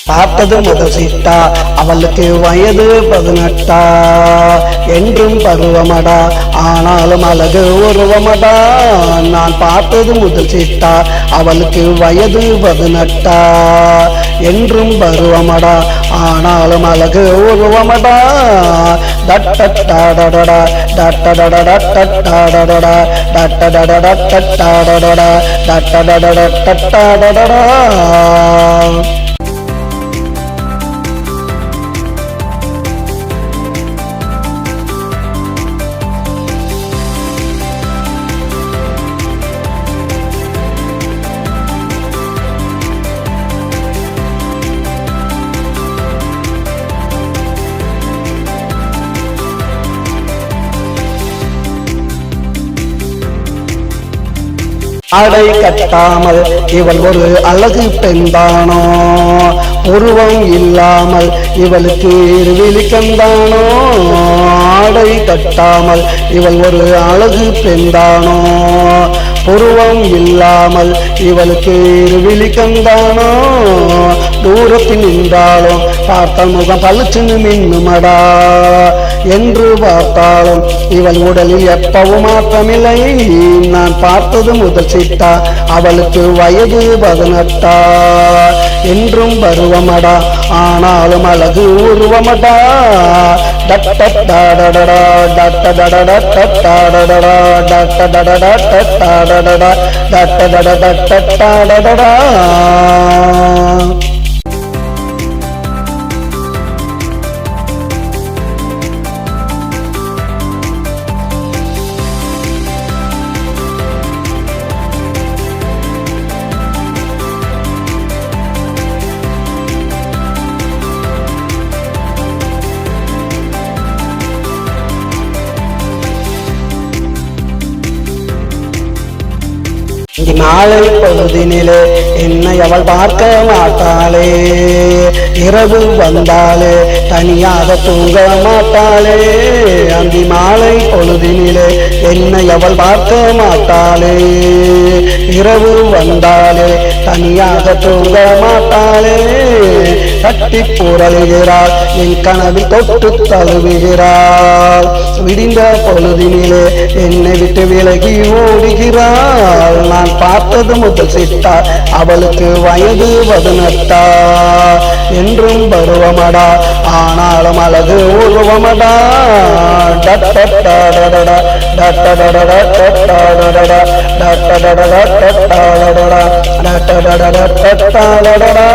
பார்த்தது முதல் சீட்டா அவளுக்கு வயது 18 என்றும் பருவமடா ஆனாலும் அழகு உருவமடா. நான் பார்த்தது முதல் சீட்டா அவளுக்கு வயது 18 என்றும் பருவமடா ஆனாலும் அழகு உருவமடா. டட்டடாடடடா டட்டடடடடடடடடடா டட்டடடடடடடடடடா டட்டடடடடடடடடடா. ஆடை கட்டாமல் இவள் ஒரு அழகு பெண்தானோ, உருவம் இல்லாமல் இவளுக்கு விழிக்கந்தானோ. ஆடை கட்டாமல் இவள் ஒரு அழகு பெண்தானோ, உருவம் இல்லாமல் இவளுக்கு விழிக்கந்தானோ. தூரத்தில் நின்றாலும் பார்த்த முகம் பளிச்சுன்னு மின்னுமடா, என்று பார்த்தாலும் இவள் உடலில் எப்பவும் மாற்றமில்லை. நான் பார்த்தது முதல் சீட்டா அவளுக்கு வயது 18 என்றும் பருவமடா ஆனாலும் அழகு உருவமடா. டட்டடாடடடா டட்டடடடடடடடடா டட்டடடடடடடடடா டட்டடடடடடடடடா. மாலை பொழுதினிலே என்னை அவள் பார்க்க மாட்டாளே, இரவு வந்தாலே தனியாக தூங்க மாட்டாளே. அந்த மாலை பொழுதினிலே என்னை அவள் பார்க்க மாட்டாளே, இரவு வந்தாலே தனியாக தூங்க மாட்டாளே. கட்டி புரளுகிறாள் என் கனவில் தொட்டு தழுவுகிறாள், விடிந்த பொழுதினிலே என்னை விட்டு விலகி ஓடுகிறாள். நான் பார்த்தது முதல் சீட்டா அவளுக்கு வயது 18 என்றும் பருவமடா ஆனாலும் அழகு உருவமடா. டட்டடாடடடா டட்டடடடா டட்டடடடா டட்டடடடா டட்டடடடா டட்டடடடா டட்டடடடா.